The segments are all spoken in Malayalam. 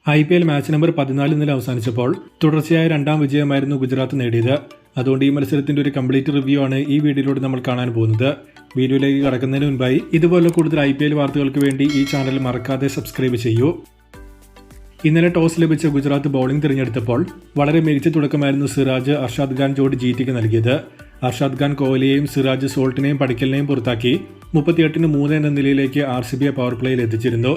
IPL മാച്ച് നമ്പർ 14 ഇന്നലെ അവസാനിച്ചപ്പോൾ തുടർച്ചയായ രണ്ടാം വിജയമായിരുന്നു ഗുജറാത്ത് നേടിയത്. അതുകൊണ്ട് ഈ മത്സരത്തിന്റെ ഒരു കംപ്ലീറ്റ് റിവ്യൂ ആണ് ഈ വീഡിയോയിലൂടെ നമ്മൾ കാണാൻ പോകുന്നത്. വീഡിയോയിലേക്ക് കടക്കുന്നതിന് മുൻപായി ഇതുപോലെ കൂടുതൽ IPL വാർത്തകൾക്ക് വേണ്ടി ഈ ചാനൽ മറക്കാതെ സബ്സ്ക്രൈബ് ചെയ്യൂ. ഇന്നലെ ടോസ് ലഭിച്ച ഗുജറാത്ത് ബൗളിംഗ് തിരഞ്ഞെടുത്തപ്പോൾ വളരെ മികച്ച തുടക്കമായിരുന്നു സിറാജ് അർഷാദ് ഖാൻ ജോഡി GTക്ക് നൽകിയത്. അർഷാദ് ഖാൻ കോഹ്ലിയെയും സിറാജ് സോൾട്ടിനെയും പടിക്കലിനെയും പുറത്താക്കി 38-3 എന്ന നിലയിലേക്ക് RCBയെ പവർ പ്ലേയിൽ എത്തിച്ചിരുന്നു.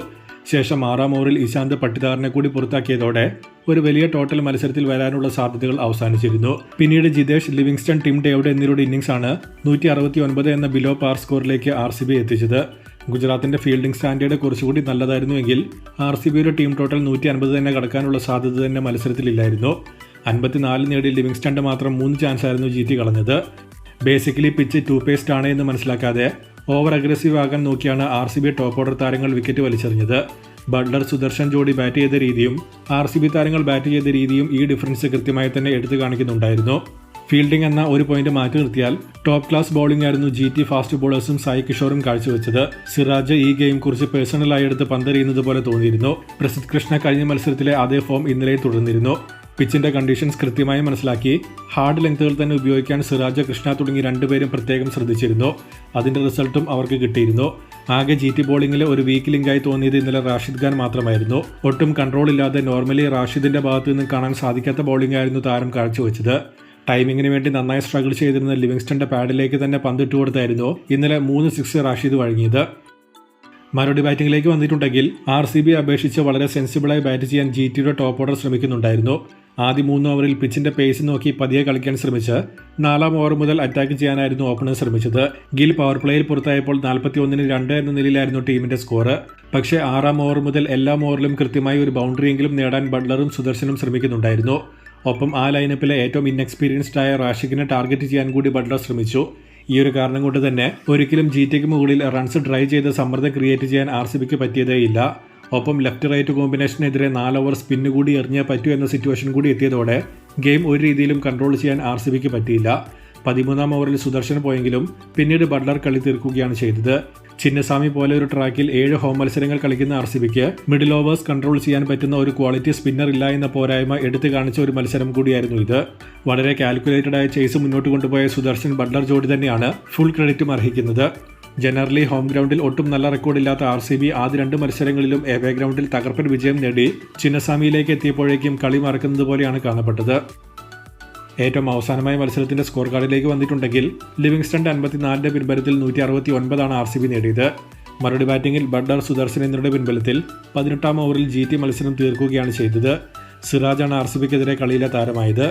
ശേഷം 6-ാം ഓവറിൽ ഇശാന്ത് പട്ടിദാറിനെ കൂടി പുറത്താക്കിയതോടെ ഒരു വലിയ ടോട്ടൽ മത്സരത്തിൽ വരാനുള്ള സാധ്യതകൾ അവസാനിച്ചിരുന്നു. പിന്നീട് ജിതേഷ്, ലിവിങ്സ്റ്റൺ, ടിം ഡേവിഡ് എന്നിവരുടെ ഇന്നിംഗ്സാണ് 169 എന്ന ബിലോ പാർ സ്കോറിലേക്ക് RCB എത്തിച്ചത്. ഗുജറാത്തിന്റെ ഫീൽഡിംഗ് സ്റ്റാൻഡേർഡ് കുറച്ചുകൂടി നല്ലതായിരുന്നുവെങ്കിൽ RCBയുടെ ടീം ടോട്ടൽ 150 തന്നെ കടക്കാനുള്ള സാധ്യത തന്നെ മത്സരത്തിലില്ലായിരുന്നു. 54 നേടി ലിവിങ്സ്റ്റന്റെ മാത്രം 3 ചാൻസായിരുന്നു GT കളഞ്ഞത്. ബേസിക്കലി പിച്ച് ടൂ പേസ്റ്റ് ആണ് എന്ന് മനസ്സിലാക്കാതെ ഓവർ അഗ്രസീവ് ആകാൻ നോക്കിയാണ് RCB ടോപ്പ് ഓർഡർ താരങ്ങൾ വിക്കറ്റ് വലിച്ചെറിഞ്ഞത്. ബട്ട്ലർ, സുദർശൻ ജോഡി ബാറ്റ് ചെയ്ത രീതിയും RCB താരങ്ങൾ ബാറ്റ് ചെയ്ത രീതിയും ഈ ഡിഫറൻസ് കൃത്യമായി തന്നെ എടുത്തു കാണിക്കുന്നുണ്ടായിരുന്നു. ഫീൽഡിംഗ് എന്ന ഒരു പോയിന്റ് മാറ്റി നിർത്തിയാൽ ടോപ്പ് ക്ലാസ് ബൗളിംഗ് ആയിരുന്നു GT ഫാസ്റ്റ് ബോളേഴ്സും സായി കിഷോറും കാഴ്ചവെച്ചത്. സിറാജ് ഈ ഗെയിം കുറിച്ച് പേഴ്സണലായി എടുത്ത് പന്തെറിയുന്നത് പോലെ തോന്നിയിരുന്നു. പ്രസിദ്ധ് കൃഷ്ണ കഴിഞ്ഞ മത്സരത്തിലെ അതേ ഫോം ഇന്നലെയും തുടർന്നിരുന്നു. പിച്ചിന്റെ കണ്ടീഷൻസ് കൃത്യമായി മനസ്സിലാക്കി ഹാർഡ് ലെങ്തുകൾ തന്നെ ഉപയോഗിക്കാൻ സിറാജ്, കൃഷ്ണ തുടങ്ങി രണ്ടുപേരും പ്രത്യേകം ശ്രദ്ധിച്ചിരുന്നു. അതിന്റെ റിസൾട്ടും അവർക്ക് കിട്ടിയിരുന്നു. ആകെ GT ബോളിംഗിൽ ഒരു വീക്ക് ലിങ്കായി തോന്നിയത് ഇന്നലെ റാഷിദ് ഖാൻ മാത്രമായിരുന്നു. ഒട്ടും കൺട്രോൾ ഇല്ലാതെ നോർമലി റാഷിദിന്റെ ഭാഗത്തു നിന്ന് കാണാൻ സാധിക്കാത്ത ബോളിംഗ് ആയിരുന്നു താരം കാഴ്ചവെച്ചത്. ടൈമിങ്ങിന് വേണ്ടി നന്നായി സ്ട്രഗിൾ ചെയ്തിരുന്ന ലിവിങ്സ്റ്റന്റെ പാഡിലേക്ക് തന്നെ പന്തിട്ട് കൊടുത്തായിരുന്നു ഇന്നലെ 3 6 റാഷിദ് വഴങ്ങിയത്. മറുപടി ബാറ്റിംഗിലേക്ക് വന്നിട്ടുണ്ടെങ്കിൽ RCBയെ അപേക്ഷിച്ച് വളരെ സെൻസിബിളായി ബാറ്റ് ചെയ്യാൻ GTയുടെ ടോപ്പ് ഓർഡർ ശ്രമിക്കുന്നുണ്ടായിരുന്നു. ആദ്യ 3 ഓവറിൽ പിച്ചിന്റെ പേസ് നോക്കി പതിയെ കളിക്കാൻ ശ്രമിച്ച് 4-ാം ഓവർ മുതൽ അറ്റാക്ക് ചെയ്യാനായിരുന്നു ഓപ്പണർ ശ്രമിച്ചത്. ഗിൽ പവർ പ്ലേയിൽ പുറത്തായപ്പോൾ 41-2 എന്ന നിലയിലായിരുന്നു ടീമിന്റെ സ്കോർ. പക്ഷേ 6-ാം ഓവർ മുതൽ എല്ലാ ഓവറിലും കൃത്യമായി ഒരു ബൗണ്ടറിയെങ്കിലും നേടാൻ ബട്ട്ലറും സുദർശനും ശ്രമിക്കുന്നുണ്ടായിരുന്നു. ഒപ്പം ആ ലൈനപ്പിലെ ഏറ്റവും ഇൻഎക്സ്പീരിയൻസ്ഡ് ആയ റാഷിഖിനെ ടാർഗറ്റ് ചെയ്യാൻ കൂടി ബട്ട്ലർ ശ്രമിച്ചു. ഈ ഒരു കാരണം കൊണ്ട് തന്നെ ഒരിക്കലും GTക്ക് മുകളിൽ റൺസ് ഡ്രൈവ് ചെയ്ത് സമ്മർദ്ദം ക്രിയേറ്റ് ചെയ്യാൻ RCBക്ക് പറ്റിയതേയില്ല. ഒപ്പം ലെഫ്റ്റ് റൈറ്റ് കോമ്പിനേഷനെതിരെ 4 ഓവർ സ്പിന്ന് കൂടി എറിഞ്ഞേ പറ്റൂ എന്ന സിറ്റുവേഷൻ കൂടി എത്തിയതോടെ ഗെയിം ഒരു രീതിയിലും കൺട്രോൾ ചെയ്യാൻ RCBക്ക് പറ്റിയില്ല. 13-ാം ഓവറിൽ സുദർശൻ പോയെങ്കിലും പിന്നീട് ബട്ട്ലർ കളി തീർക്കുകയാണ് ചെയ്തത്. ചിന്നസ്വാമി പോലെ ഒരു ട്രാക്കിൽ 7 ഹോം മത്സരങ്ങൾ കളിക്കുന്ന RCBക്ക് മിഡിൽ ഓവേഴ്സ് കൺട്രോൾ ചെയ്യാൻ പറ്റുന്ന ഒരു ക്വാളിറ്റി സ്പിന്നർ ഇല്ല എന്ന പോരായ്മ എടുത്തു കാണിച്ച ഒരു മത്സരം കൂടിയായിരുന്നു ഇത്. വളരെ കാൽക്കുലേറ്റഡ് ആയ ചേസ് മുന്നോട്ട് കൊണ്ടുപോയ സുദർശൻ ബട്ട്ലർ ജോഡി തന്നെയാണ് ഫുൾ ക്രെഡിറ്റും അർഹിക്കുന്നത്. ജനറലി ഹോം ഗ്രൗണ്ടിൽ ഒട്ടും നല്ല റെക്കോർഡില്ലാത്ത RCB ആദ്യ 2 മത്സരങ്ങളിലും എവേ ഗ്രൗണ്ടിൽ തകർപ്പൻ വിജയം നേടി ചിന്നസ്വാമിയിലേക്ക് എത്തിയപ്പോഴേക്കും കളി മറക്കുന്നത് പോലെയാണ് കാണപ്പെട്ടത്. ഏറ്റവും അവസാനമായ മത്സരത്തിന്റെ സ്കോർ കാർഡിലേക്ക് വന്നിട്ടുണ്ടെങ്കിൽ ലിവിങ്സ്റ്റൺ 54 പിൻബലത്തിൽ 169 RCB നേടിയത്. മറുപടി ബാറ്റിംഗിൽ ബട്ട്ലർ, സുദർശൻ എന്നിവരുടെ പിൻബലത്തിൽ 18-ാം ഓവറിൽ GT മത്സരം തീർക്കുകയാണ് ചെയ്തത്. സിറാജാണ് RCBക്കെതിരെ കളിയിലെ താരമായത്.